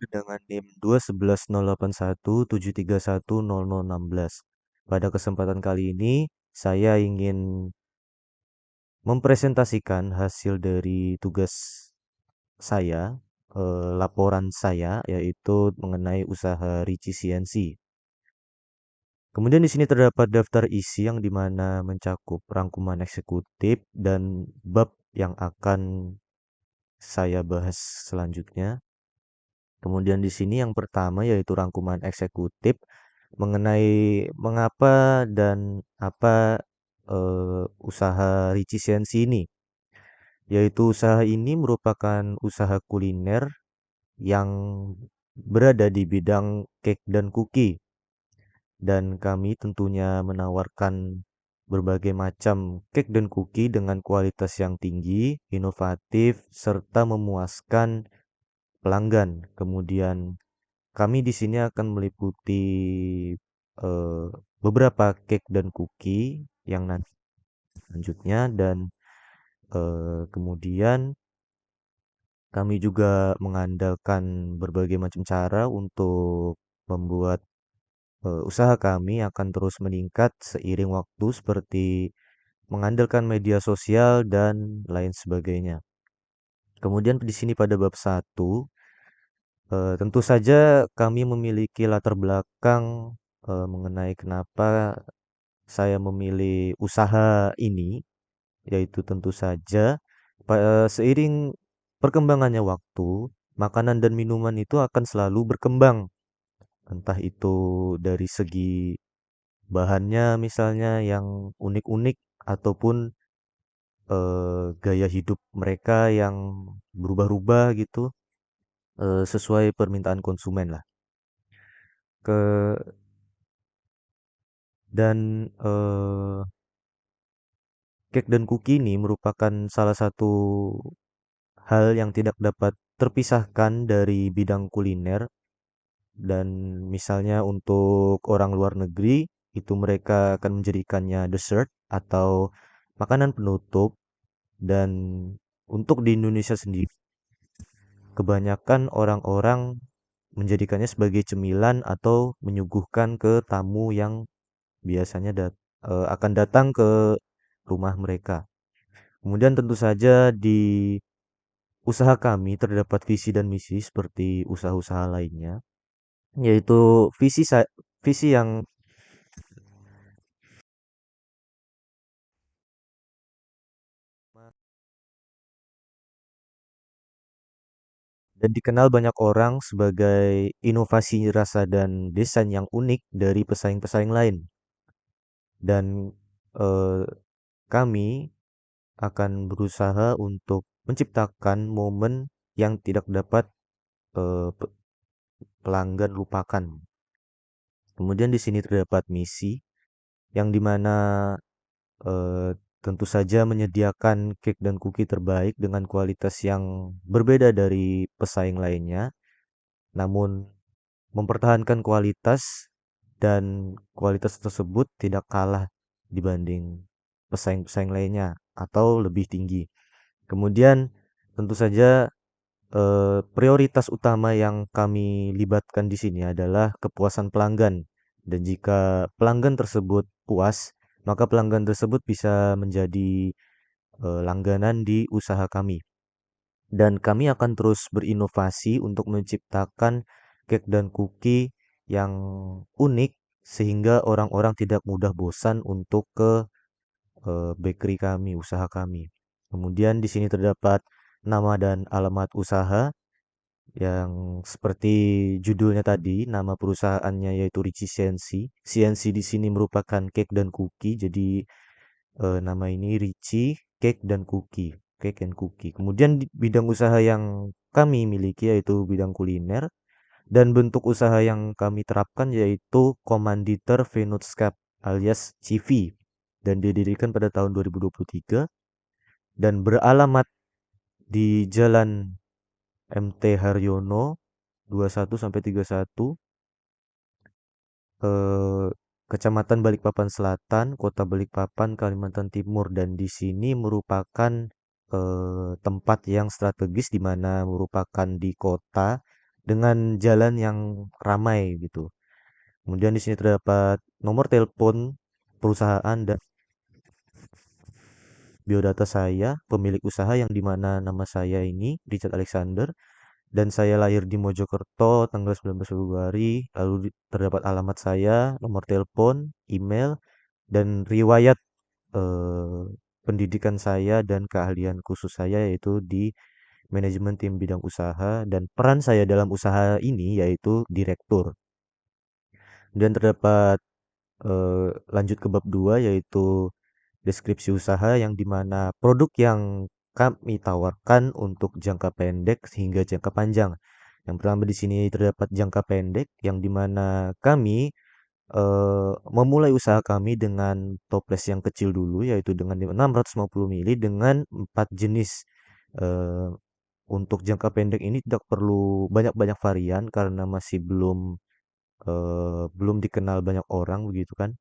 dengan NIM 2110817310016. Pada kesempatan kali ini, saya ingin mempresentasikan hasil dari tugas saya, laporan saya, yaitu mengenai usaha Ricci CNC. Kemudian di sini terdapat daftar isi yang dimana mencakup rangkuman eksekutif dan bab yang akan saya bahas selanjutnya. Kemudian di sini yang pertama yaitu rangkuman eksekutif mengenai mengapa dan apa usaha Ricci Sensi ini. Yaitu usaha ini merupakan usaha kuliner yang berada di bidang cake dan cookie. Dan kami tentunya menawarkan berbagai macam cake dan cookie dengan kualitas yang tinggi, inovatif, serta memuaskan pelanggan. Kemudian kami di sini akan meliputi eh, beberapa cake dan cookie yang nanti selanjutnya dan kemudian kami juga mengandalkan berbagai macam cara untuk membuat usaha kami akan terus meningkat seiring waktu seperti mengandalkan media sosial dan lain sebagainya. Kemudian di sini pada bab satu, tentu saja kami memiliki latar belakang mengenai kenapa saya memilih usaha ini, yaitu tentu saja seiring perkembangannya waktu, makanan dan minuman itu akan selalu berkembang. Entah itu dari segi bahannya misalnya yang unik-unik ataupun gaya hidup mereka yang berubah-ubah gitu, sesuai permintaan konsumen lah. Ke dan cake dan cookie ini merupakan salah satu hal yang tidak dapat terpisahkan dari bidang kuliner dan misalnya untuk orang luar negeri itu mereka akan menjadikannya dessert atau makanan penutup dan untuk di Indonesia sendiri kebanyakan orang-orang menjadikannya sebagai cemilan atau menyuguhkan ke tamu yang biasanya akan datang ke rumah mereka. Kemudian tentu saja di usaha kami terdapat visi dan misi seperti usaha-usaha lainnya, yaitu visi yang dan dikenal banyak orang sebagai inovasi rasa dan desain yang unik dari pesaing-pesaing lain. Dan eh, kami akan berusaha untuk menciptakan momen yang tidak dapat pelanggan lupakan. Kemudian di sini terdapat misi yang dimana eh, tentu saja menyediakan cake dan cookie terbaik dengan kualitas yang berbeda dari pesaing lainnya, namun mempertahankan kualitas dan kualitas tersebut tidak kalah dibanding pesaing-pesaing lainnya atau lebih tinggi. Kemudian tentu saja prioritas utama yang kami libatkan di sini adalah kepuasan pelanggan. Dan jika pelanggan tersebut puas, maka pelanggan tersebut bisa menjadi langganan di usaha kami. Dan kami akan terus berinovasi untuk menciptakan cake dan cookie yang unik sehingga orang-orang tidak mudah bosan untuk ke bakery kami, usaha kami. Kemudian di sini terdapat nama dan alamat usaha yang seperti judulnya tadi, nama perusahaannya yaitu Ricci CNC. CNC di sini merupakan cake dan cookie, jadi nama ini Ricci Cake dan Cookie, Cake and Cookie. Kemudian di bidang usaha yang kami miliki yaitu bidang kuliner dan bentuk usaha yang kami terapkan yaitu Komanditer Venutskap alias CV dan didirikan pada tahun 2023 dan beralamat di Jalan MT Haryono 21 sampai 31 eh, Kecamatan Balikpapan Selatan, Kota Balikpapan, Kalimantan Timur dan di sini merupakan tempat yang strategis di mana merupakan di kota dengan jalan yang ramai gitu. Kemudian di sini terdapat nomor telepon perusahaan dan biodata saya, pemilik usaha yang dimana nama saya ini Richard Alexander dan saya lahir di Mojokerto tanggal 19 Februari, lalu terdapat alamat saya, nomor telepon, email, dan riwayat eh, pendidikan saya dan keahlian khusus saya yaitu di manajemen tim bidang usaha dan peran saya dalam usaha ini yaitu direktur. Dan terdapat lanjut ke bab 2 yaitu deskripsi usaha yang dimana produk yang kami tawarkan untuk jangka pendek hingga jangka panjang. Yang pertama di sini terdapat jangka pendek yang dimana kami memulai usaha kami dengan toples yang kecil dulu yaitu dengan 650 mili dengan 4 jenis. Eh, untuk jangka pendek ini tidak perlu banyak-banyak varian karena masih belum dikenal banyak orang begitu kan.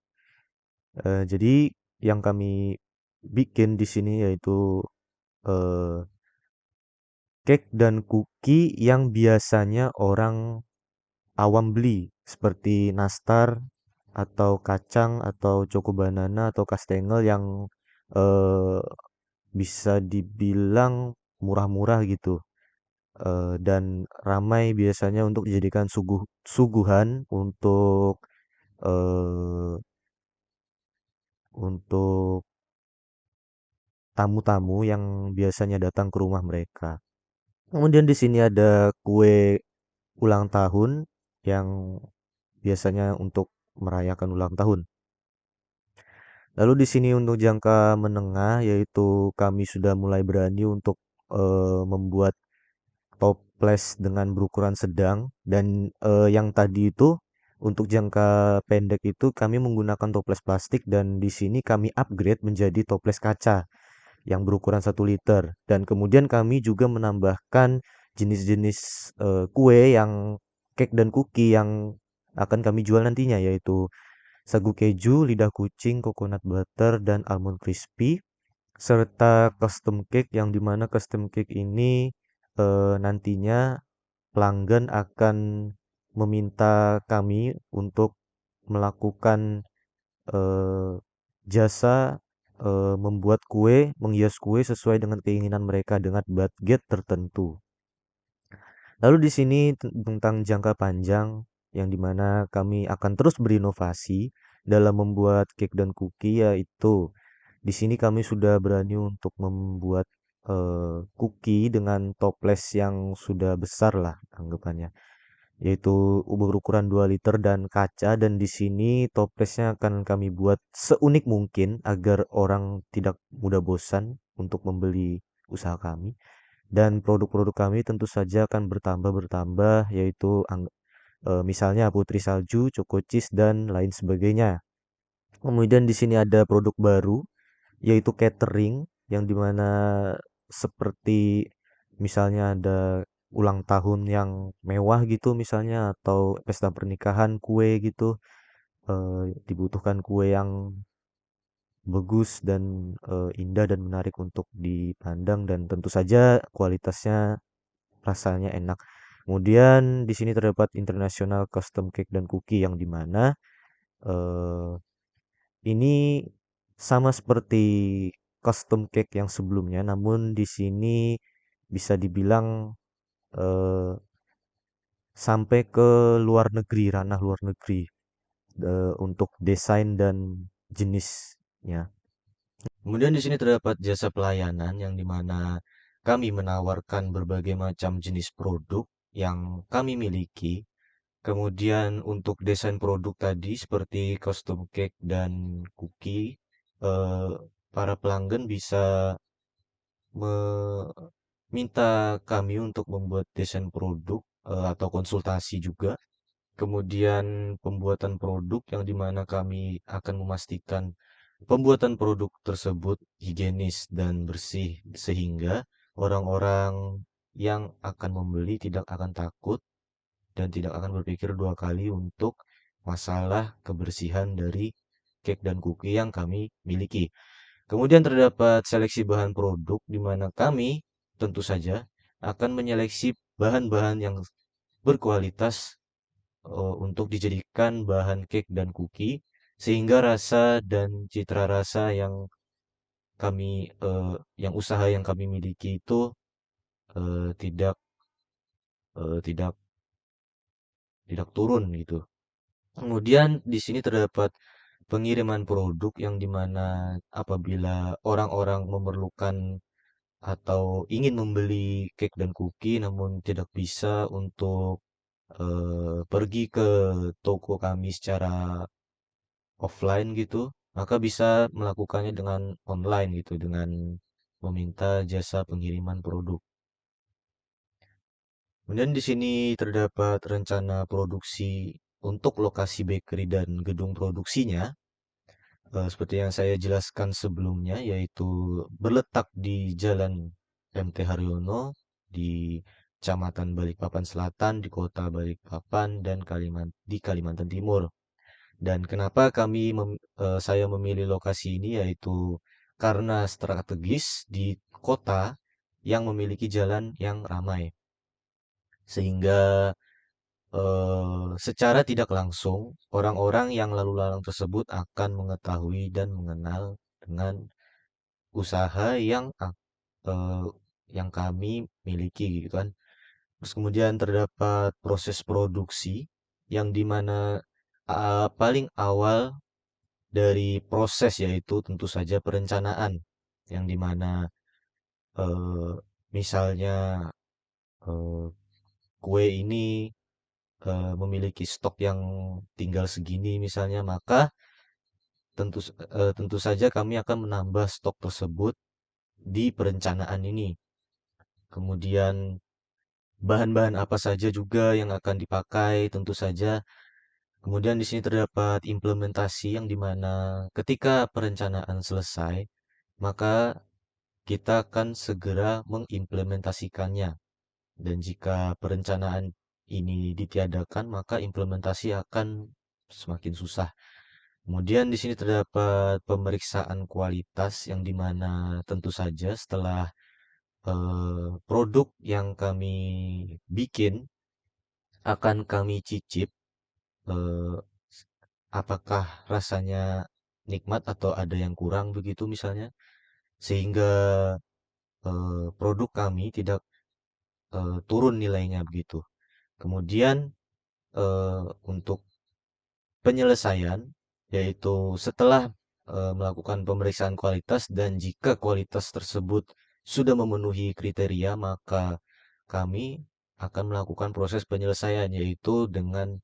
Jadi yang kami bikin di sini yaitu eh, cake dan cookie yang biasanya orang awam beli seperti nastar atau kacang atau choco banana atau kastengel yang eh, bisa dibilang murah-murah gitu. Dan ramai biasanya untuk dijadikan suguhan eh, untuk tamu-tamu yang biasanya datang ke rumah mereka. Kemudian di sini ada kue ulang tahun yang biasanya untuk merayakan ulang tahun. Lalu di sini untuk jangka menengah yaitu kami sudah mulai berani untuk membuat toples dengan berukuran sedang dan yang tadi itu untuk jangka pendek itu kami menggunakan toples plastik dan di sini kami upgrade menjadi toples kaca yang berukuran 1 liter dan kemudian kami juga menambahkan jenis-jenis kue yang cake dan cookie yang akan kami jual nantinya yaitu sagu keju, lidah kucing, coconut butter, dan almond crispy serta custom cake yang dimana custom cake ini nantinya pelanggan akan meminta kami untuk melakukan eh, jasa membuat kue, menghias kue sesuai dengan keinginan mereka dengan budget tertentu. Lalu di sini tentang jangka panjang yang dimana kami akan terus berinovasi dalam membuat cake dan cookie yaitu di sini kami sudah berani untuk membuat cookie dengan toples yang sudah besar lah anggapannya yaitu berukuran 2 liter dan kaca dan di sini toplesnya akan kami buat seunik mungkin agar orang tidak mudah bosan untuk membeli usaha kami dan produk-produk kami tentu saja akan bertambah yaitu misalnya putri salju, choco cheese dan lain sebagainya. Kemudian di sini ada produk baru yaitu catering yang dimana seperti misalnya ada ulang tahun yang mewah gitu misalnya atau pesta pernikahan kue gitu dibutuhkan kue yang bagus dan indah dan menarik untuk dipandang dan tentu saja kualitasnya rasanya enak. Kemudian di sini terdapat international custom cake dan cookie yang dimana eh, ini sama seperti custom cake yang sebelumnya, namun di sini bisa dibilang eh, sampai ke luar negeri, ranah luar negeri untuk desain dan jenisnya. Kemudian di sini terdapat jasa pelayanan yang dimana kami menawarkan berbagai macam jenis produk yang kami miliki. Kemudian untuk desain produk tadi seperti custom cake dan cookie, eh, para pelanggan bisa meminta kami untuk membuat desain produk atau konsultasi juga. Kemudian pembuatan produk yang dimana kami akan memastikan pembuatan produk tersebut higienis dan bersih sehingga orang-orang yang akan membeli tidak akan takut dan tidak akan berpikir dua kali untuk masalah kebersihan dari cake dan cookie yang kami miliki. Kemudian terdapat seleksi bahan produk di mana kami tentu saja akan menyeleksi bahan-bahan yang berkualitas untuk dijadikan bahan cake dan cookie, sehingga rasa dan citra rasa yang usaha yang kami miliki itu tidak tidak tidak turun gitu. Kemudian di sini terdapat pengiriman produk yang dimana apabila orang-orang memerlukan atau ingin membeli cake dan cookie namun tidak bisa untuk pergi ke toko kami secara offline gitu, maka bisa melakukannya dengan online gitu, dengan meminta jasa pengiriman produk. Kemudian di sini terdapat rencana produksi untuk lokasi bakery dan gedung produksinya. Seperti yang saya jelaskan sebelumnya, yaitu berletak di Jalan MT Haryono di Kecamatan Balikpapan Selatan, di Kota Balikpapan dan di Kalimantan Timur. Dan kenapa saya memilih lokasi ini, yaitu karena strategis di kota yang memiliki jalan yang ramai, sehingga secara tidak langsung orang-orang yang lalu lalang tersebut akan mengetahui dan mengenal dengan usaha eh, yang kami miliki gitu kan. Terus kemudian terdapat proses produksi yang dimana paling awal dari proses yaitu tentu saja perencanaan yang dimana eh, misalnya eh, kue ini memiliki stok yang tinggal segini misalnya, maka tentu saja kami akan menambah stok tersebut di perencanaan ini. Kemudian bahan-bahan apa saja juga yang akan dipakai tentu saja. Kemudian di sini terdapat implementasi yang dimana ketika perencanaan selesai, maka kita akan segera mengimplementasikannya. Dan jika perencanaan ini ditiadakan, maka implementasi akan semakin susah. Kemudian di sini terdapat pemeriksaan kualitas yang dimana tentu saja setelah produk yang kami bikin akan kami cicip eh, apakah rasanya nikmat atau ada yang kurang begitu misalnya, sehingga produk kami tidak turun nilainya begitu. Kemudian untuk penyelesaian, yaitu setelah melakukan pemeriksaan kualitas dan jika kualitas tersebut sudah memenuhi kriteria, maka kami akan melakukan proses penyelesaian, yaitu dengan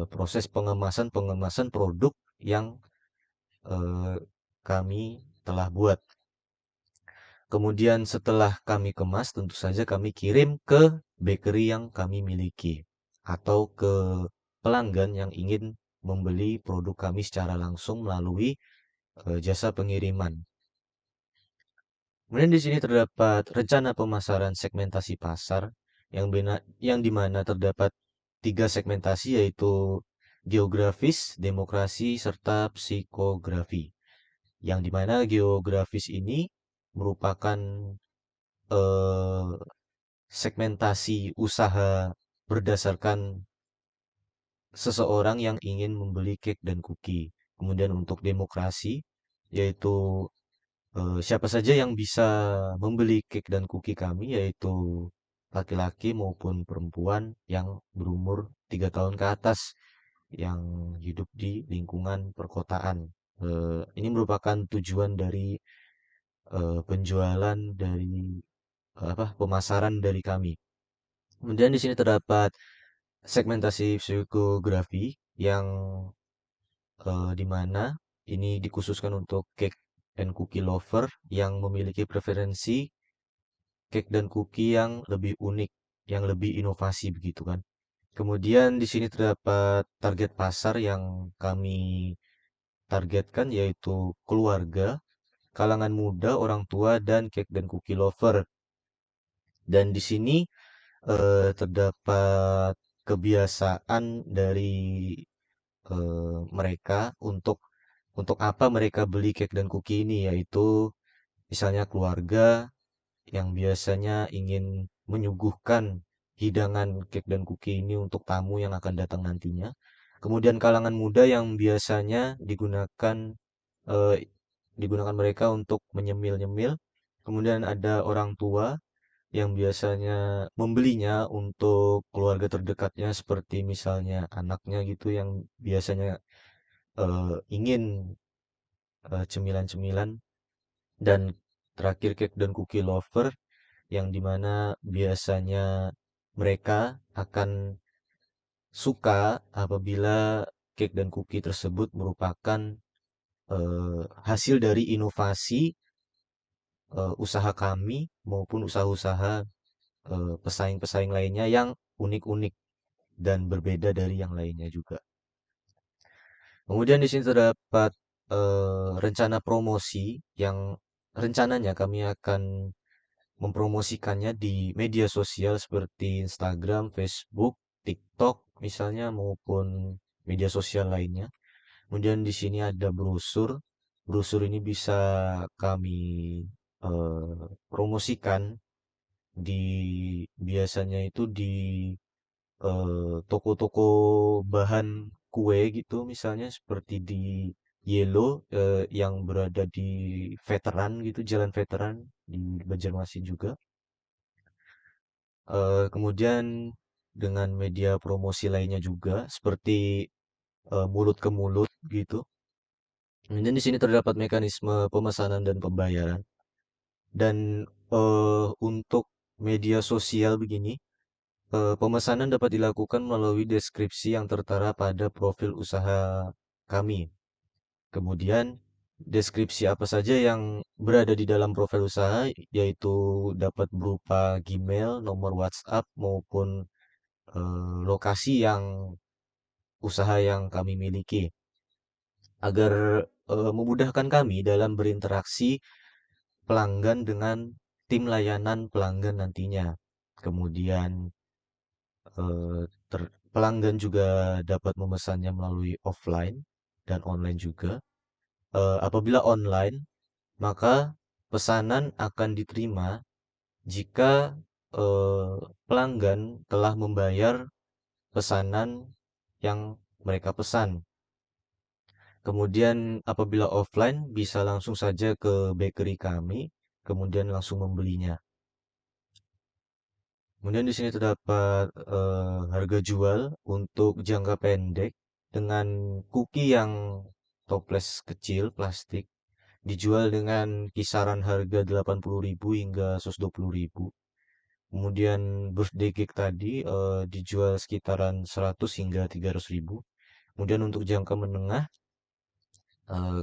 proses pengemasan produk yang eh, kami telah buat. Kemudian setelah kami kemas, tentu saja kami kirim ke bakery yang kami miliki atau ke pelanggan yang ingin membeli produk kami secara langsung melalui jasa pengiriman. Kemudian di sini terdapat rencana pemasaran segmentasi pasar yang dimana terdapat tiga segmentasi yaitu geografis, demokrasi, serta psikografi. Yang dimana geografis ini merupakan eh, segmentasi usaha berdasarkan seseorang yang ingin membeli cake dan cookie. Kemudian untuk demokrasi, yaitu siapa saja yang bisa membeli cake dan cookie kami, yaitu laki-laki maupun perempuan yang berumur 3 tahun ke atas yang hidup di lingkungan perkotaan. Ini merupakan tujuan dari penjualan dari pemasaran dari kami. Kemudian di sini terdapat segmentasi psikografi yang di mana ini dikhususkan untuk cake and cookie lover yang memiliki preferensi cake dan cookie yang lebih unik, yang lebih inovasi begitu kan. Kemudian di sini terdapat target pasar yang kami targetkan yaitu keluarga, kalangan muda, orang tua, dan cake dan cookie lover. Dan di sini terdapat kebiasaan dari mereka untuk apa mereka beli cake dan cookie ini, yaitu misalnya keluarga yang biasanya ingin menyuguhkan hidangan cake dan cookie ini untuk tamu yang akan datang nantinya. Kemudian kalangan muda yang biasanya eh, digunakan mereka untuk menyemil-nyemil. Kemudian ada orang tua yang biasanya membelinya untuk keluarga terdekatnya seperti misalnya anaknya gitu yang biasanya ingin cemilan-cemilan, dan terakhir cake dan cookie lover yang dimana biasanya mereka akan suka apabila cake dan cookie tersebut merupakan hasil dari inovasi usaha kami maupun usaha-usaha pesaing-pesaing lainnya yang unik-unik dan berbeda dari yang lainnya juga. Kemudian di sini terdapat rencana promosi yang rencananya kami akan mempromosikannya di media sosial seperti Instagram, Facebook, TikTok misalnya maupun media sosial lainnya. Kemudian di sini ada brosur. Brosur ini bisa kami promosikan di biasanya itu di toko-toko bahan kue gitu misalnya seperti di Yellow yang berada di Veteran gitu, Jalan Veteran di Banjarmasin juga. Kemudian dengan media promosi lainnya juga seperti mulut ke mulut gitu. Kemudian di sini terdapat mekanisme pemesanan dan pembayaran. Dan untuk media sosial begini, pemesanan dapat dilakukan melalui deskripsi yang tertera pada profil usaha kami. Kemudian, deskripsi apa saja yang berada di dalam profil usaha, yaitu dapat berupa Gmail, nomor WhatsApp, maupun lokasi yang usaha yang kami miliki, agar memudahkan kami dalam berinteraksi pelanggan dengan tim layanan pelanggan nantinya. Kemudian pelanggan juga dapat memesannya melalui offline dan online juga. Apabila online, maka pesanan akan diterima jika eh, pelanggan telah membayar pesanan yang mereka pesan. Kemudian apabila offline bisa langsung saja ke bakery kami, kemudian langsung membelinya. Kemudian di sini terdapat harga jual untuk jangka pendek dengan cookie yang toples kecil plastik dijual dengan kisaran harga 80.000 hingga 120.000. Kemudian birthday cake tadi dijual sekitaran 100 hingga 300.000. Kemudian untuk jangka menengah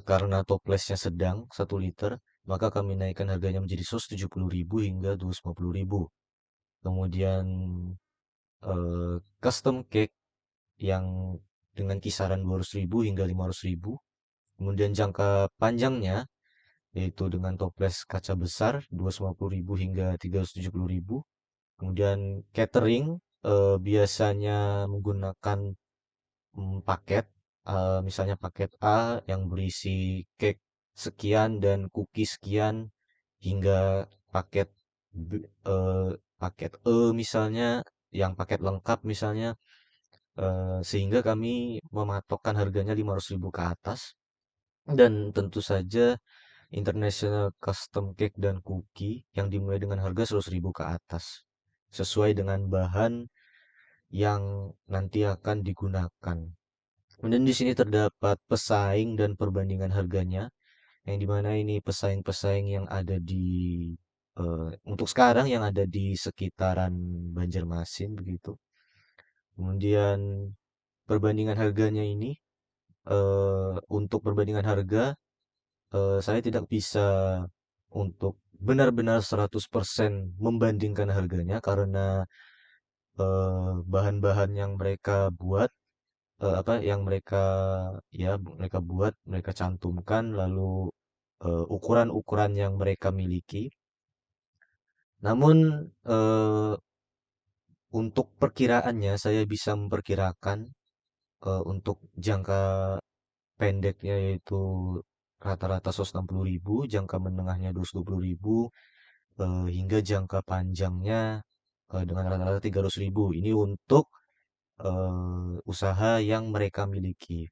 karena toplesnya sedang 1 liter, maka kami naikkan harganya menjadi 170.000 hingga 250.000. Kemudian custom cake yang dengan kisaran 200.000 hingga 500.000. Kemudian jangka panjangnya yaitu dengan toples kaca besar 250.000 hingga 370.000. Kemudian catering biasanya menggunakan paket, misalnya paket A yang berisi cake sekian dan cookie sekian hingga paket paket E misalnya yang paket lengkap misalnya, sehingga kami mematokkan harganya 500.000 ke atas, dan tentu saja international custom cake dan cookie yang dimulai dengan harga 100.000 ke atas sesuai dengan bahan yang nanti akan digunakan. Kemudian di sini terdapat pesaing dan perbandingan harganya, yang dimana ini pesaing-pesaing yang ada di untuk sekarang yang ada di sekitaran Banjarmasin begitu. Kemudian perbandingan harganya ini untuk perbandingan harga saya tidak bisa untuk benar-benar 100% membandingkan harganya karena bahan-bahan yang mereka buat apa yang mereka ya mereka buat, mereka cantumkan, lalu ukuran-ukuran yang mereka miliki. Namun untuk perkiraannya saya bisa memperkirakan untuk jangka pendeknya yaitu rata-rata 160.000, jangka menengahnya 220.000, hingga jangka panjangnya dengan rata-rata 300.000. Ini untuk usaha yang mereka miliki.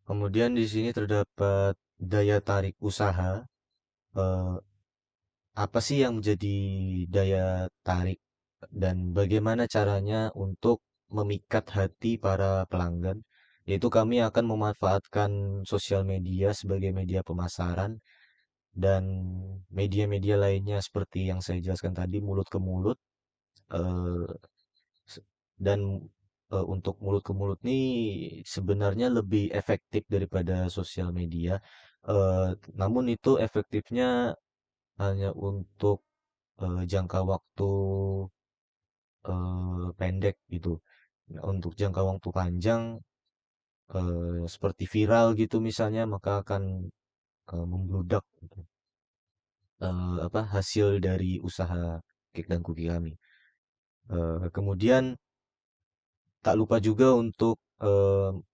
Kemudian di sini terdapat daya tarik usaha. Eh, apa sih yang menjadi daya tarik dan bagaimana caranya untuk memikat hati para pelanggan? Yaitu kami akan memanfaatkan sosial media sebagai media pemasaran dan media-media lainnya seperti yang saya jelaskan tadi, mulut ke mulut. eh, se- dan untuk mulut ke mulut nih sebenarnya lebih efektif daripada sosial media. Namun itu efektifnya hanya untuk jangka waktu pendek gitu. Nah, untuk jangka waktu panjang seperti viral gitu misalnya maka akan membludak gitu. Apa hasil dari usaha cake dan cookie kami. Kemudian tak lupa juga untuk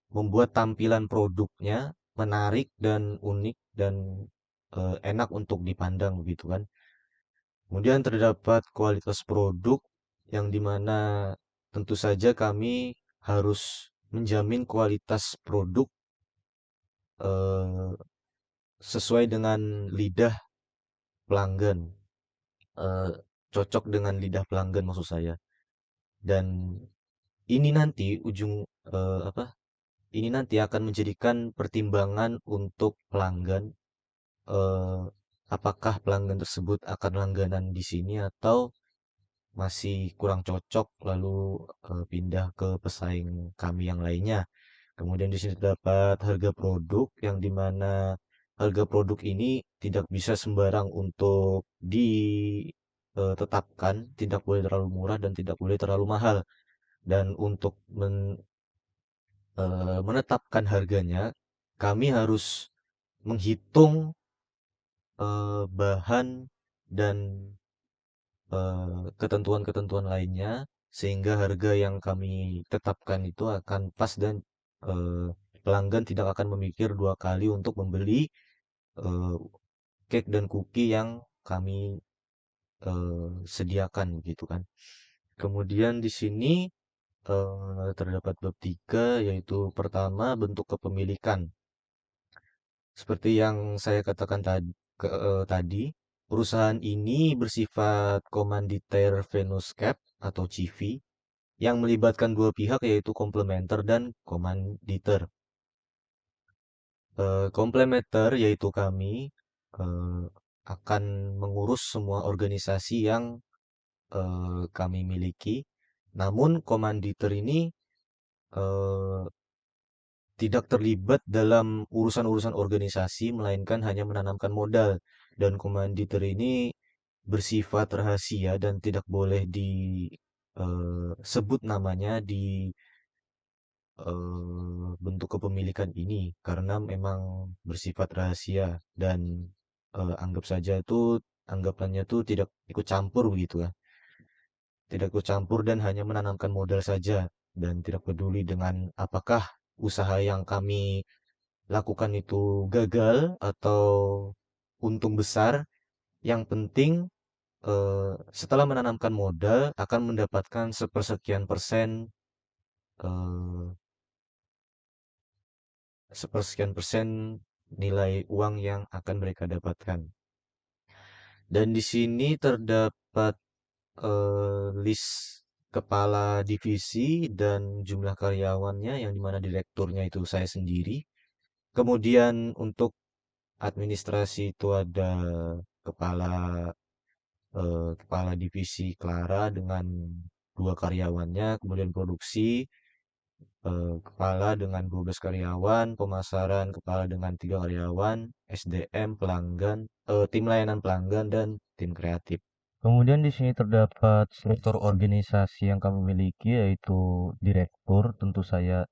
membuat tampilan produknya menarik dan unik dan enak untuk dipandang gitu kan. Kemudian terdapat kualitas produk yang dimana tentu saja kami harus menjamin kualitas produk eh, sesuai dengan lidah pelanggan, eh, cocok dengan lidah pelanggan maksud saya. Dan ini nanti apa? Ini nanti akan menjadikan pertimbangan untuk pelanggan, eh, apakah pelanggan tersebut akan langganan di sini atau masih kurang cocok lalu pindah ke pesaing kami yang lainnya. Kemudian di sini terdapat harga produk yang dimana harga produk ini tidak bisa sembarang untuk ditetapkan, tidak boleh terlalu murah dan tidak boleh terlalu mahal. Dan untuk menetapkan harganya, kami harus menghitung bahan dan ketentuan-ketentuan lainnya sehingga harga yang kami tetapkan itu akan pas dan eh, pelanggan tidak akan memikir dua kali untuk membeli eh, cake dan cookie yang kami sediakan gitu kan. Kemudian di sini terdapat bab tiga yaitu pertama bentuk kepemilikan. Seperti yang saya katakan tadi, perusahaan ini bersifat komanditer Venus Cap atau CV yang melibatkan dua pihak yaitu komplementer dan komanditer. Komplementer yaitu kami eh, akan mengurus semua organisasi yang kami miliki. Namun komanditer ini eh, tidak terlibat dalam urusan-urusan organisasi, melainkan hanya menanamkan modal. Dan komanditer ini bersifat rahasia dan tidak boleh disebut namanya di bentuk kepemilikan ini karena memang bersifat rahasia dan anggap saja itu anggapannya tuh tidak ikut campur begitu ya. Tidak ikut campur dan hanya menanamkan modal saja dan tidak peduli dengan apakah usaha yang kami lakukan itu gagal atau untung besar. Yang penting setelah menanamkan modal akan mendapatkan sepersekian persen eh, sepersekian persen nilai uang yang akan mereka dapatkan. Dan di sini terdapat list kepala divisi dan jumlah karyawannya yang dimana direkturnya itu saya sendiri. Kemudian untuk administrasi itu ada kepala kepala divisi Clara dengan dua karyawannya, kemudian produksi kepala dengan 12 karyawan, pemasaran kepala dengan 3 karyawan, SDM pelanggan, tim layanan pelanggan dan tim kreatif. Kemudian di sini terdapat struktur organisasi yang kami miliki yaitu direktur, tentu saja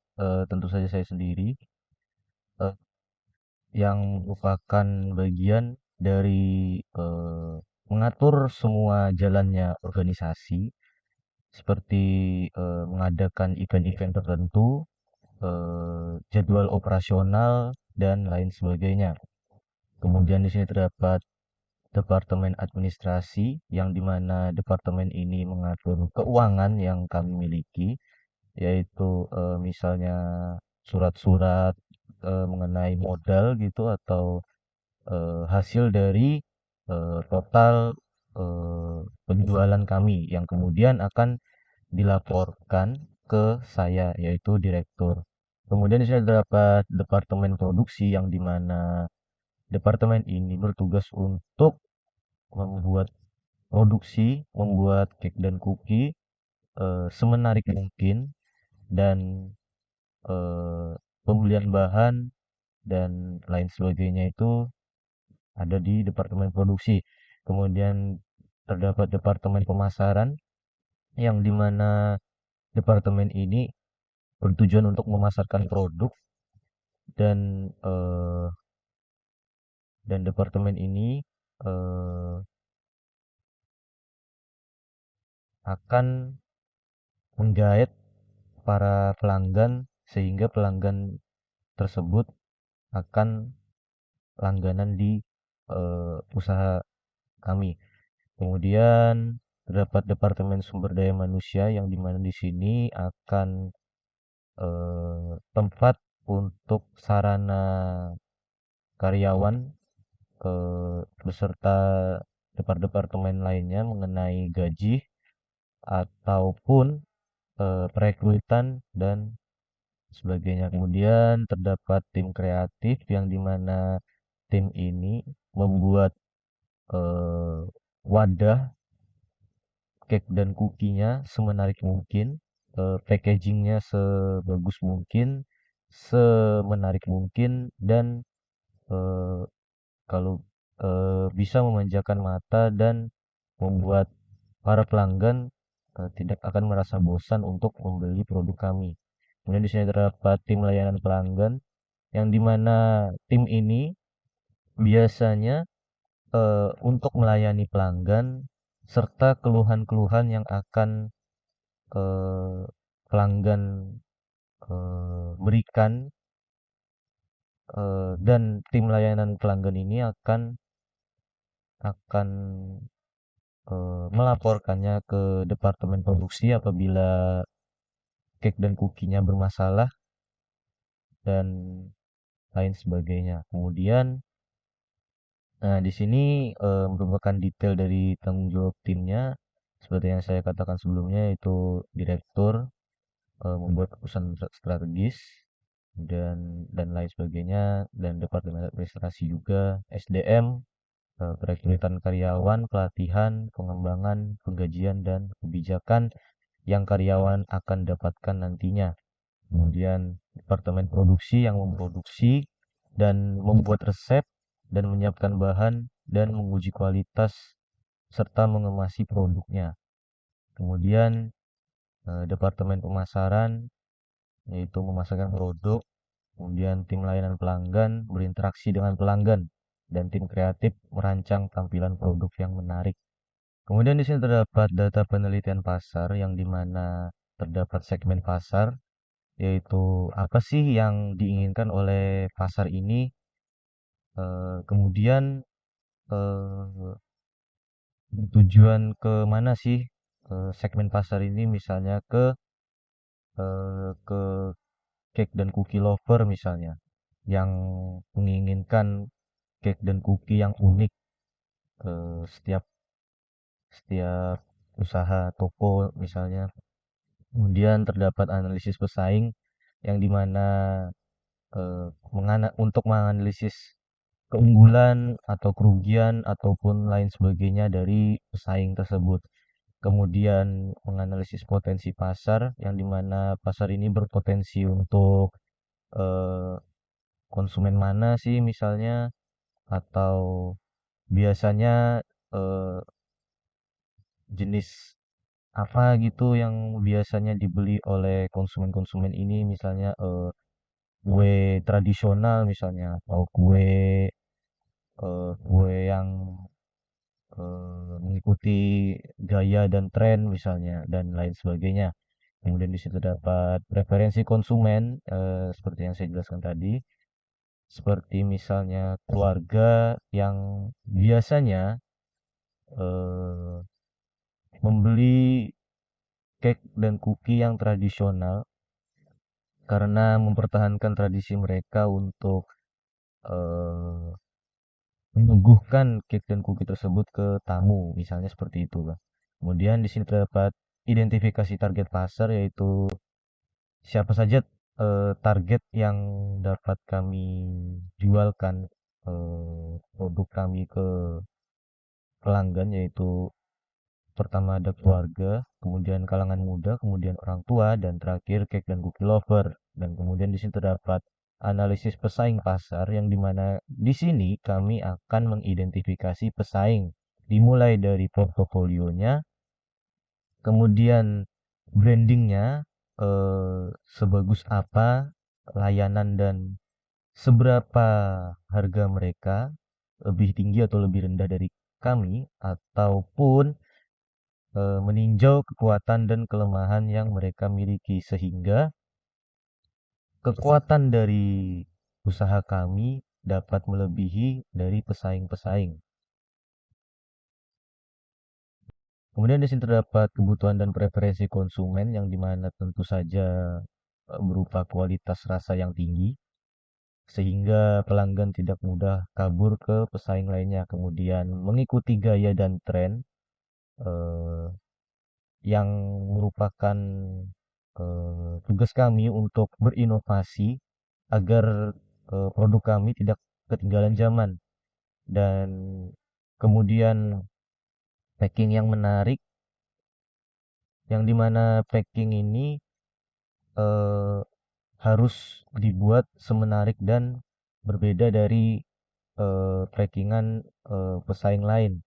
saya sendiri eh, yang merupakan bagian dari mengatur semua jalannya organisasi seperti mengadakan event-event tertentu, jadwal operasional dan lain sebagainya. Kemudian di sini terdapat departemen administrasi, yang dimana departemen ini mengatur keuangan yang kami miliki, yaitu misalnya surat-surat mengenai modal gitu, atau hasil dari total penjualan kami yang kemudian akan dilaporkan ke saya, yaitu direktur. Kemudian di sini terdapat departemen produksi, yang dimana departemen ini bertugas untuk membuat produksi, membuat cake dan cookie semenarik mungkin, dan pembelian bahan dan lain sebagainya itu ada di departemen produksi. Kemudian terdapat departemen pemasaran, yang dimana departemen ini bertujuan untuk memasarkan produk, dan departemen ini eh, akan menggait para pelanggan, sehingga pelanggan tersebut akan langganan di usaha kami. Kemudian terdapat departemen sumber daya manusia, yang dimana di sini akan tempat untuk sarana karyawan beserta departemen lainnya mengenai gaji ataupun perekrutan dan sebagainya. Kemudian terdapat tim kreatif, yang dimana tim ini membuat eh, wadah cake dan kukinya semenarik mungkin, packagingnya sebagus mungkin, semenarik mungkin, dan eh, kalau bisa memanjakan mata dan membuat para pelanggan tidak akan merasa bosan untuk membeli produk kami. Kemudian di sini terdapat tim layanan pelanggan, yang dimana tim ini biasanya untuk melayani pelanggan serta keluhan-keluhan yang akan eh, pelanggan berikan, dan tim layanan pelanggan ini akan melaporkannya ke departemen produksi apabila cake dan kukinya bermasalah dan lain sebagainya. Kemudian, nah di sini merupakan detail dari tanggung jawab timnya. Seperti yang saya katakan sebelumnya, itu direktur membuat keputusan strategis dan lain sebagainya, dan departemen administrasi juga, SDM, perekrutan karyawan, pelatihan, pengembangan, penggajian, dan kebijakan yang karyawan akan dapatkan nantinya. Kemudian departemen produksi, yang memproduksi dan membuat resep dan menyiapkan bahan dan menguji kualitas serta mengemasi produknya. Kemudian departemen pemasaran, yaitu memasarkan produk. Kemudian tim layanan pelanggan berinteraksi dengan pelanggan, dan tim kreatif merancang tampilan produk yang menarik. Kemudian di sini terdapat data penelitian pasar, yang dimana terdapat segmen pasar, yaitu apa sih yang diinginkan oleh pasar ini. Kemudian eh, tujuan ke mana sih segmen pasar ini, misalnya ke cake dan cookie lover misalnya, yang menginginkan cake dan cookie yang unik setiap setiap usaha toko misalnya. Kemudian terdapat analisis pesaing, yang dimana untuk menganalisis keunggulan atau kerugian ataupun lain sebagainya dari pesaing tersebut. Kemudian menganalisis potensi pasar, yang dimana pasar ini berpotensi untuk eh, konsumen mana sih misalnya, atau biasanya eh, jenis apa gitu yang biasanya dibeli oleh konsumen-konsumen ini, misalnya kue tradisional misalnya, atau kue yang mengikuti gaya dan tren misalnya, dan lain sebagainya. Kemudian di situ dapat preferensi konsumen, seperti yang saya jelaskan tadi. seperti misalnya keluarga yang biasanya eh, membeli cake dan cookie yang tradisional karena mempertahankan tradisi mereka untuk eh, menyuguhkan cake dan cookie tersebut ke tamu, misalnya seperti itu, Bang. Kemudian di sini terdapat identifikasi target pasar, yaitu siapa saja target yang dapat kami jualkan produk kami ke pelanggan, yaitu pertama ada keluarga, kemudian kalangan muda, kemudian orang tua, dan terakhir cake dan cookie lover. Dan kemudian di sini terdapat analisis pesaing pasar, yang dimana di sini kami akan mengidentifikasi pesaing dimulai dari portofolionya, kemudian brandingnya, sebagus apa, layanan dan seberapa harga mereka, lebih tinggi atau lebih rendah dari kami, ataupun meninjau kekuatan dan kelemahan yang mereka miliki, sehingga kekuatan dari usaha kami dapat melebihi dari pesaing-pesaing. Kemudian di sini terdapat kebutuhan dan preferensi konsumen, yang dimana tentu saja berupa kualitas rasa yang tinggi, sehingga pelanggan tidak mudah kabur ke pesaing lainnya. Kemudian mengikuti gaya dan tren, eh, yang merupakan tugas kami untuk berinovasi agar produk kami tidak ketinggalan zaman, dan kemudian packing yang menarik, yang dimana packing ini eh, harus dibuat semenarik dan berbeda dari packingan pesaing lain,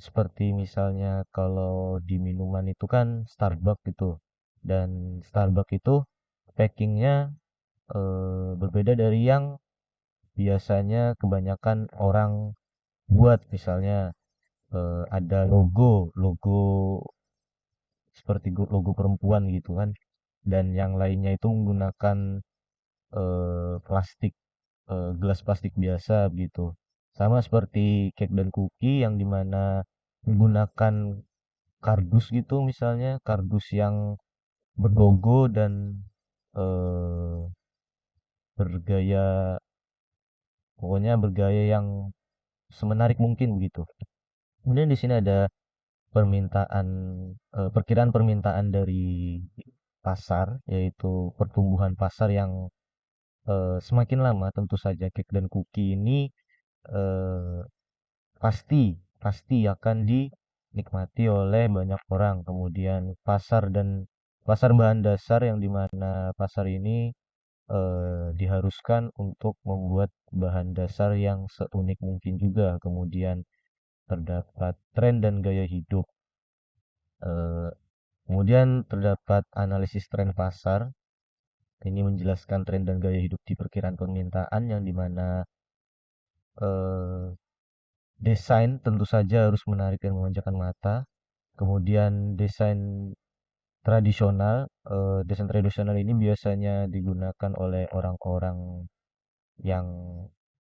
seperti misalnya kalau di minuman itu kan Starbucks gitu, dan Starbucks itu packingnya berbeda dari yang biasanya kebanyakan orang buat. Misalnya ada logo logo seperti logo perempuan gitu kan, dan yang lainnya itu menggunakan plastik, gelas plastik biasa gitu. Sama seperti cake dan cookie, yang dimana menggunakan kardus gitu, misalnya kardus yang berlogo dan eh, bergaya, pokoknya bergaya yang semenarik mungkin begitu. Kemudian di sini ada permintaan, perkiraan permintaan dari pasar, yaitu pertumbuhan pasar yang semakin lama. Tentu saja cake dan cookie ini eh, pasti pasti akan dinikmati oleh banyak orang. Kemudian pasar bahan dasar, yang dimana pasar ini diharuskan untuk membuat bahan dasar yang seunik mungkin juga. Kemudian terdapat tren dan gaya hidup. Eh, Kemudian terdapat analisis tren pasar. Ini menjelaskan tren dan gaya hidup di perkiraan permintaan, yang dimana eh, desain tentu saja harus menarik dan memanjakan mata. Kemudian desain tradisional ini biasanya digunakan oleh orang-orang yang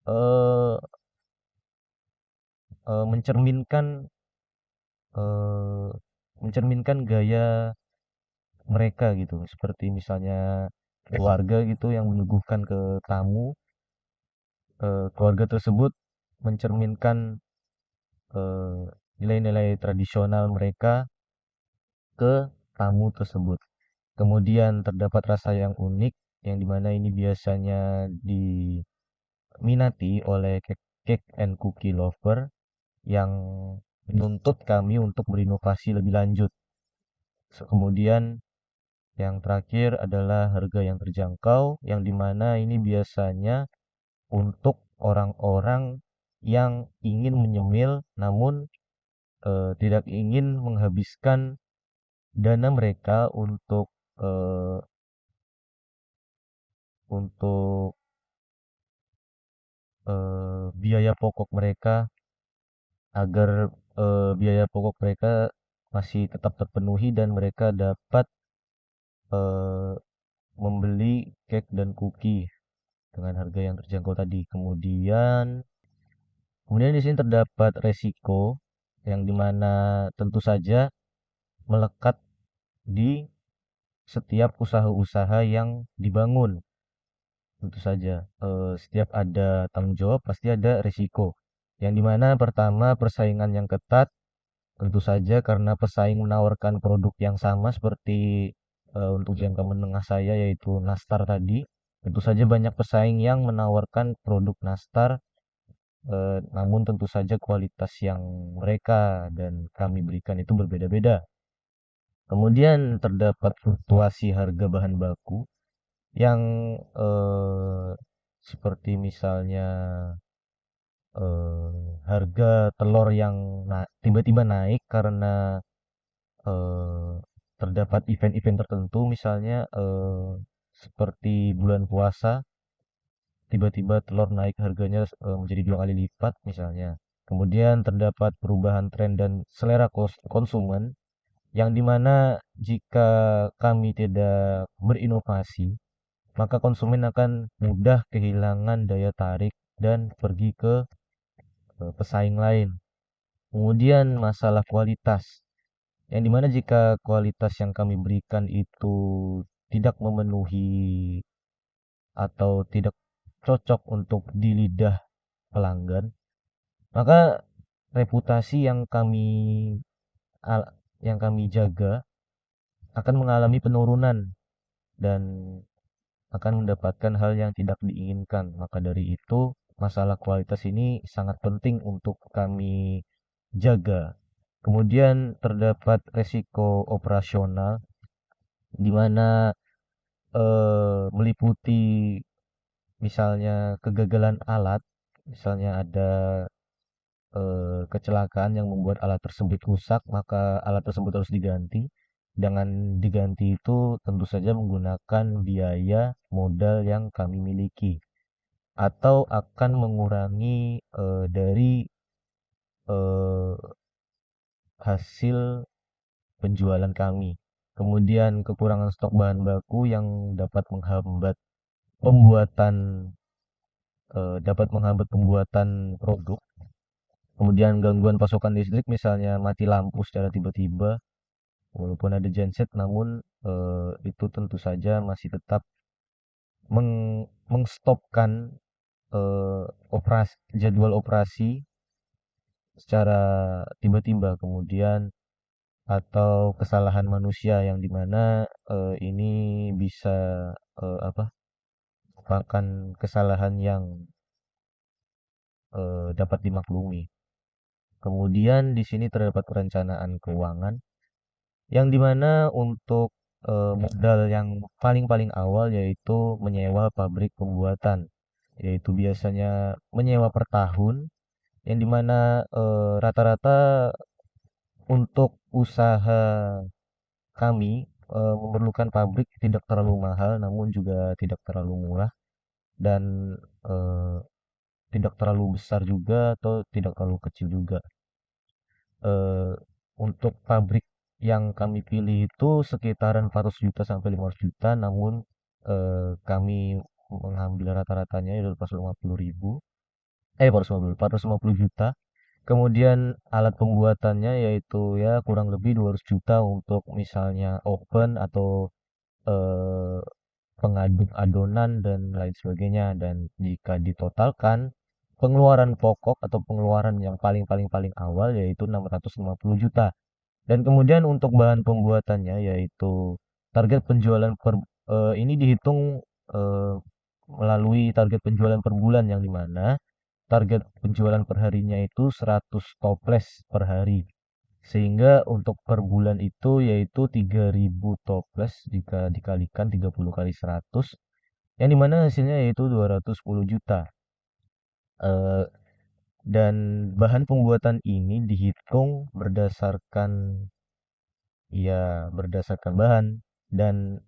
eh, eh, mencerminkan eh, mencerminkan gaya mereka gitu. Seperti misalnya keluarga gitu yang menyuguhkan ke tamu. Keluarga tersebut mencerminkan eh, nilai-nilai tradisional mereka ke tamu tersebut. Kemudian terdapat rasa yang unik, yang dimana ini biasanya diminati oleh cake and cookie lover, yang menuntut kami untuk berinovasi lebih lanjut. Kemudian yang terakhir adalah harga yang terjangkau, yang dimana ini biasanya untuk orang-orang yang ingin menyemil, namun tidak ingin menghabiskan dana mereka eh, untuk biaya pokok mereka, agar biaya pokok mereka masih tetap terpenuhi dan mereka dapat eh, membeli cake dan cookie dengan harga yang terjangkau tadi. Kemudian di sini terdapat resiko yang dimana tentu saja melekat di setiap usaha-usaha yang dibangun. Tentu saja, setiap ada tanggung jawab pasti ada resiko. Yang dimana pertama persaingan yang ketat, tentu saja karena pesaing menawarkan produk yang sama seperti untuk jangka menengah saya yaitu Nastar tadi. Tentu saja banyak pesaing yang menawarkan produk Nastar, namun tentu saja kualitas yang mereka dan kami berikan itu berbeda-beda. Kemudian terdapat fluktuasi harga bahan baku yang eh, seperti misalnya harga telur yang tiba-tiba naik karena eh, terdapat event-event tertentu, misalnya seperti bulan puasa, tiba-tiba telur naik harganya menjadi 2 kali lipat misalnya. Kemudian terdapat perubahan tren dan selera konsumen, yang dimana jika kami tidak berinovasi, maka konsumen akan mudah kehilangan daya tarik dan pergi ke pesaing lain. Kemudian masalah kualitas, yang dimana jika kualitas yang kami berikan itu tidak memenuhi atau tidak cocok untuk di lidah pelanggan, maka reputasi yang kami jaga akan mengalami penurunan dan akan mendapatkan hal yang tidak diinginkan. Maka dari itu, masalah kualitas ini sangat penting untuk kami jaga. Kemudian terdapat resiko operasional, di mana meliputi misalnya kegagalan alat, misalnya ada kecelakaan yang membuat alat tersebut rusak, maka alat tersebut harus diganti. Dengan diganti itu tentu saja menggunakan biaya modal yang kami miliki, atau akan mengurangi dari eh, hasil penjualan kami. Kemudian kekurangan stok bahan baku yang pembuatan dapat menghambat pembuatan produk. Kemudian gangguan pasokan listrik, misalnya mati lampu secara tiba-tiba, walaupun ada genset, namun itu tentu saja masih tetap mengstopkan jadwal operasi secara tiba-tiba. Kemudian atau kesalahan manusia yang dimana ini bisa merupakan kesalahan yang dapat dimaklumi. Kemudian di sini terdapat perencanaan keuangan, yang dimana untuk modal yang paling-paling awal yaitu menyewa pabrik pembuatan, yaitu biasanya menyewa per tahun, yang dimana rata-rata untuk usaha kami memerlukan pabrik tidak terlalu mahal, namun juga tidak terlalu murah, dan eh, tidak terlalu besar juga atau tidak terlalu kecil juga. eh, untuk pabrik yang kami pilih itu sekitaran 400 juta sampai 500 juta, namun kami mengambil rata-ratanya itu 450 ribu, 450 juta. Kemudian alat pembuatannya yaitu ya kurang lebih 200 juta untuk misalnya oven atau eh, pengaduk adonan dan lain sebagainya. Dan jika ditotalkan, pengeluaran pokok atau pengeluaran yang paling awal yaitu 650 juta. Dan kemudian untuk bahan pembuatannya yaitu target penjualan ini dihitung eh, melalui target penjualan per bulan, yang dimana target penjualan per harinya itu 100 toples per hari. Sehingga untuk per bulan itu yaitu 3.000 toples jika dikalikan 30 kali 100, yang dimana hasilnya yaitu 210 juta. Eh, dan bahan pembuatan ini dihitung berdasarkan bahan, dan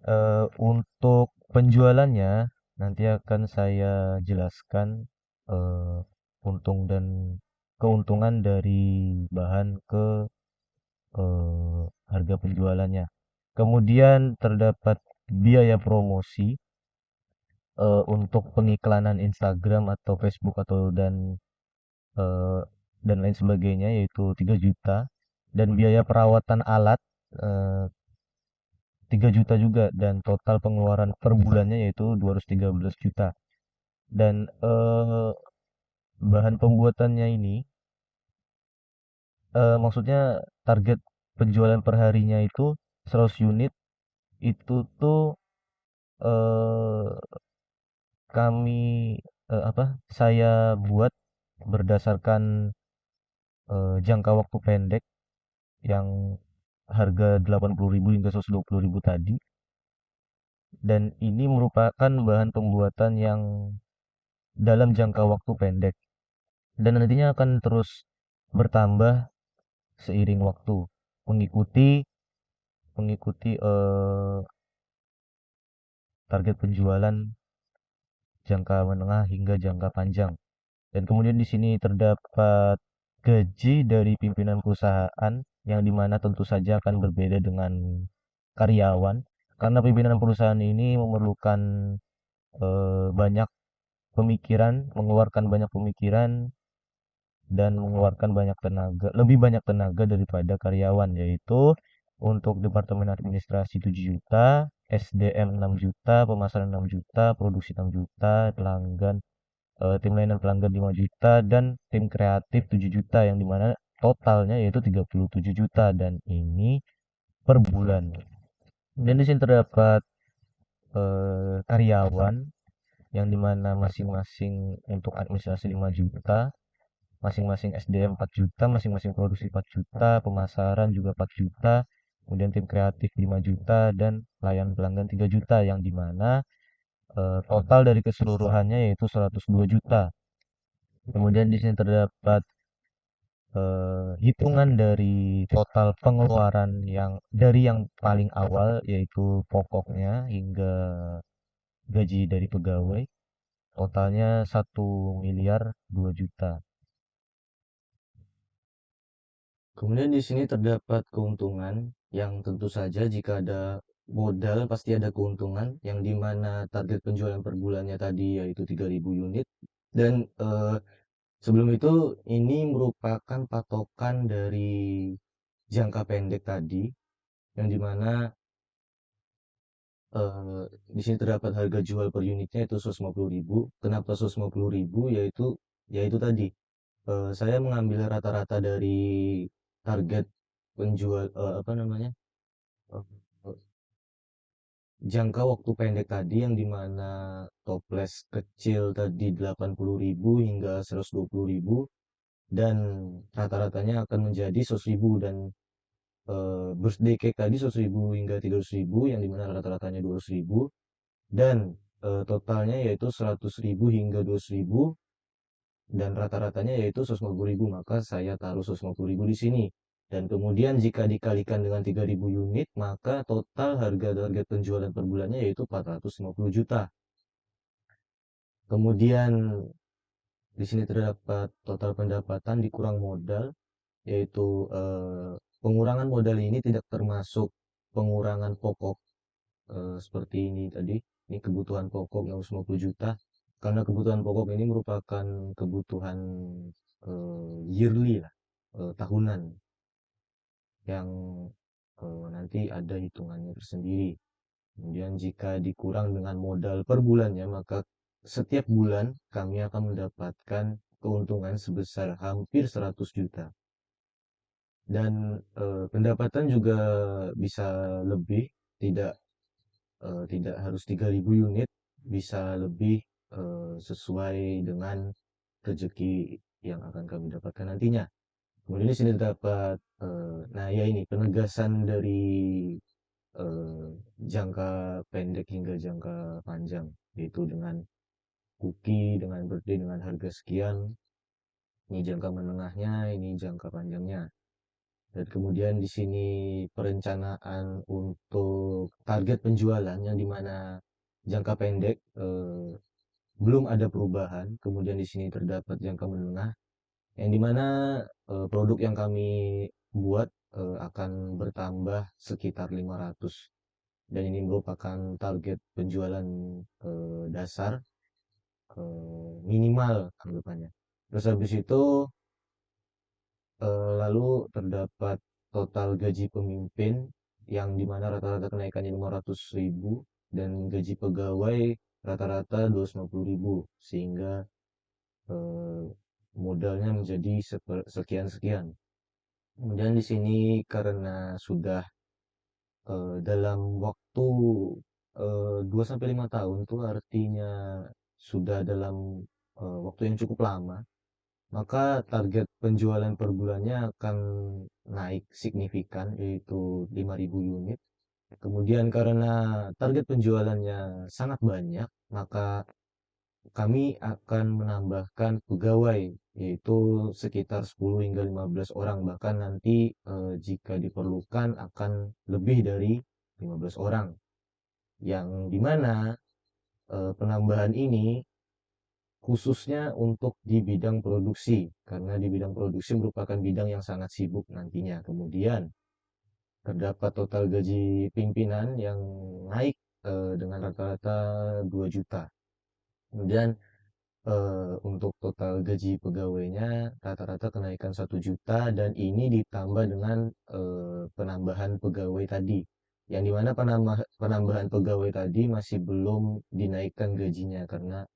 eh, untuk penjualannya nanti akan saya jelaskan eh, untung dan keuntungan dari bahan ke harga penjualannya. Kemudian terdapat biaya promosi untuk pengiklanan Instagram atau Facebook eh, dan lain sebagainya yaitu 3 juta, dan biaya perawatan alat eh, 3 juta juga, dan total pengeluaran per bulannya yaitu 213 juta. Dan bahan pembuatannya ini maksudnya target penjualan per harinya itu 100 unit. Itu tuh eh, kami saya buat berdasarkan jangka waktu pendek yang harga 80.000 hingga 120.000 tadi, dan ini merupakan bahan pembuatan yang dalam jangka waktu pendek dan nantinya akan terus bertambah seiring waktu, mengikuti mengikuti target penjualan jangka menengah hingga jangka panjang. Dan kemudian di sini terdapat gaji dari pimpinan perusahaan yang dimana tentu saja akan berbeda dengan karyawan, karena pimpinan perusahaan ini memerlukan banyak pemikiran, mengeluarkan banyak pemikiran dan mengeluarkan banyak tenaga, lebih banyak tenaga daripada karyawan, yaitu untuk departemen administrasi 7 juta, SDM 6 juta, pemasaran 6 juta, produksi 6 juta, pelanggan tim layanan pelanggan 5 juta, dan tim kreatif 7 juta, yang dimana totalnya yaitu 37 juta, dan ini per bulan. Dan di sini terdapat karyawan yang dimana masing-masing untuk administrasi 5 juta, masing-masing SDM 4 juta, masing-masing produksi 4 juta, pemasaran juga 4 juta, kemudian tim kreatif 5 juta, dan layanan pelanggan 3 juta, yang dimana total dari keseluruhannya yaitu 102 juta. Kemudian di sini terdapat hitungan dari total pengeluaran yang dari yang paling awal yaitu pokoknya hingga gaji dari pegawai, totalnya 1.002.000.000. Kemudian di sini terdapat keuntungan yang tentu saja jika ada modal pasti ada keuntungan, yang dimana target penjualan per bulannya tadi yaitu 3.000 unit. Dan sebelum itu ini merupakan patokan dari jangka pendek tadi, yang dimana di sini terdapat harga jual per unitnya itu 150.000. Kenapa 150.000? Yaitu tadi saya mengambil rata-rata dari target penjual apa namanya eh, eh, jangka waktu pendek tadi, yang dimana toples kecil tadi 80.000 hingga 120.000, dan rata-ratanya akan menjadi 100.000, dan birthday cake tadi 100.000 hingga 300.000, yang dimana rata-ratanya 200.000, dan totalnya yaitu 100.000 hingga 200.000, dan rata-ratanya yaitu 150.000, maka saya taruh 150.000 di sini. Dan kemudian jika dikalikan dengan 3.000 unit, maka total harga target penjualan per bulannya yaitu 450 juta. Kemudian di sini terdapat total pendapatan dikurang modal, yaitu pengurangan modal ini tidak termasuk pengurangan pokok seperti ini tadi. Ini kebutuhan pokok yang 50 juta, karena kebutuhan pokok ini merupakan kebutuhan yearly lah, tahunan, yang nanti ada hitungannya tersendiri. Kemudian jika dikurang dengan modal per bulannya, maka setiap bulan kami akan mendapatkan keuntungan sebesar hampir 100 juta. Dan pendapatan juga bisa lebih, tidak tidak harus 3.000 unit, bisa lebih sesuai dengan rezeki yang akan kami dapatkan nantinya. Kemudian di sini terdapat, nah ya ini penegasan dari eh, jangka pendek hingga jangka panjang, yaitu dengan cookie, dengan birthday, dengan harga sekian. Ini jangka menengahnya, ini jangka panjangnya. Dan kemudian di sini perencanaan untuk target penjualan, yang dimana jangka pendek belum ada perubahan. Kemudian di sini terdapat jangka menengah, yang dimana produk yang kami buat akan bertambah sekitar 500 dan ini merupakan target penjualan dasar minimal anggapannya. Terus habis itu lalu terdapat total gaji pemimpin yang dimana rata-rata kenaikannya 500.000 dan gaji pegawai rata-rata 250.000 sehingga eh, modalnya menjadi sekian-sekian. Kemudian di sini karena sudah dalam waktu 2 sampai 5 tahun tuh artinya sudah dalam waktu yang cukup lama, maka target penjualan per bulannya akan naik signifikan yaitu 5.000 unit. Kemudian karena target penjualannya sangat banyak, maka kami akan menambahkan pegawai yaitu sekitar 10 hingga 15 orang, bahkan nanti jika diperlukan akan lebih dari 15 orang, yang dimana penambahan ini khususnya untuk di bidang produksi karena di bidang produksi merupakan bidang yang sangat sibuk nantinya. Kemudian terdapat total gaji pimpinan yang naik dengan rata-rata 2 juta. Kemudian untuk total gaji pegawainya rata-rata kenaikan 1 juta dan ini ditambah dengan penambahan pegawai tadi. Yang dimana penambahan pegawai tadi masih belum dinaikkan gajinya karena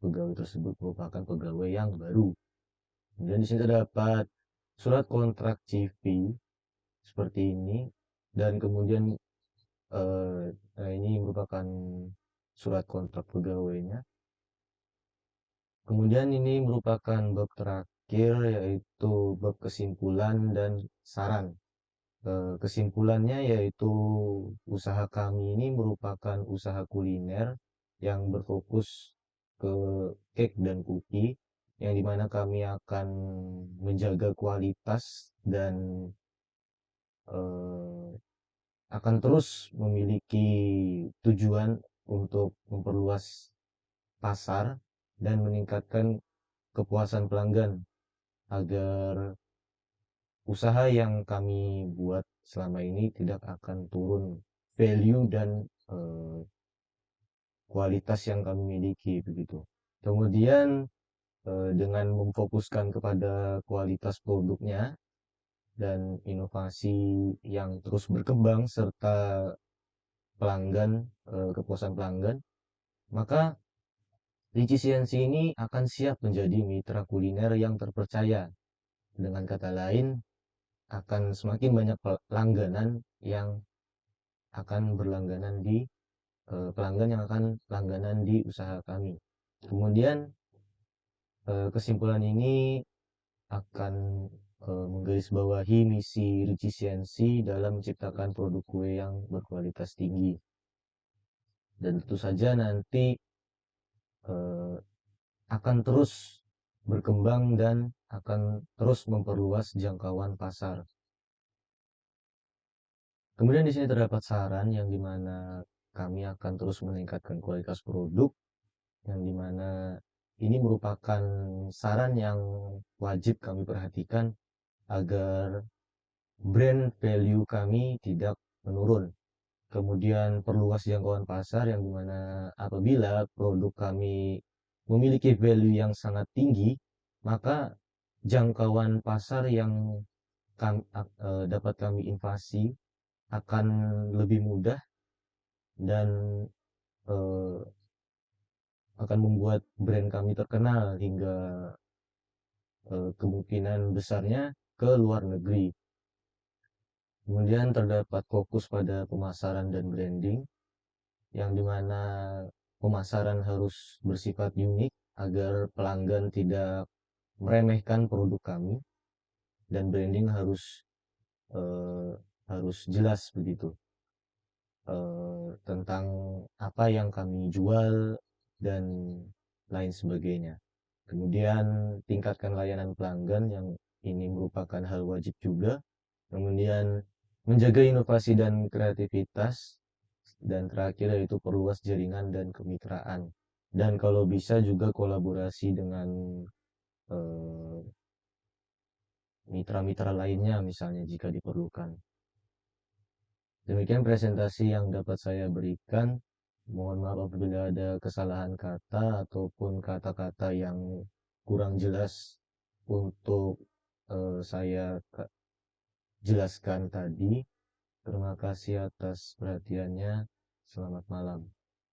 pegawai tersebut merupakan pegawai yang baru. Kemudian di sini terdapat surat kontrak CV seperti ini dan kemudian ini merupakan surat kontrak pegawainya. Kemudian ini merupakan bab terakhir yaitu bab kesimpulan dan saran. Kesimpulannya yaitu usaha kami ini merupakan usaha kuliner yang berfokus ke cake dan cookie yang dimana kami akan menjaga kualitas dan eh, akan terus memiliki tujuan untuk memperluas pasar dan meningkatkan kepuasan pelanggan agar usaha yang kami buat selama ini tidak akan turun value dan eh, kualitas yang kami miliki begitu. Kemudian dengan memfokuskan kepada kualitas produknya dan inovasi yang terus berkembang serta pelanggan, kepuasan pelanggan, maka Riciciensi ini akan siap menjadi mitra kuliner yang terpercaya. Dengan kata lain, akan semakin banyak pelangganan yang akan berlangganan di pelanggan yang akan langganan di usaha kami. Kemudian kesimpulan ini akan menggarisbawahi misi Riciciensi dalam menciptakan produk kue yang berkualitas tinggi. Dan tentu saja nanti eh, akan terus berkembang dan akan terus memperluas jangkauan pasar. Kemudian di sini terdapat saran yang dimana kami akan terus meningkatkan kualitas produk, yang dimana ini merupakan saran yang wajib kami perhatikan agar brand value kami tidak menurun. Kemudian perluas jangkauan pasar yang dimana apabila produk kami memiliki value yang sangat tinggi, maka jangkauan pasar yang dapat kami invasi akan lebih mudah dan eh, akan membuat brand kami terkenal hingga kemungkinan besarnya ke luar negeri. Kemudian terdapat fokus pada pemasaran dan branding, yang dimana pemasaran harus bersifat unik agar pelanggan tidak meremehkan produk kami dan branding eh, harus jelas begitu tentang apa yang kami jual dan lain sebagainya. Kemudian tingkatkan layanan pelanggan yang ini merupakan hal wajib juga. Kemudian menjaga inovasi dan kreativitas dan terakhir yaitu perluas jaringan dan kemitraan. Dan kalau bisa juga kolaborasi dengan eh, mitra-mitra lainnya misalnya jika diperlukan. Demikian presentasi yang dapat saya berikan. Mohon maaf apabila ada kesalahan kata ataupun kata-kata yang kurang jelas untuk saya jelaskan tadi. Terima kasih atas perhatiannya. Selamat malam.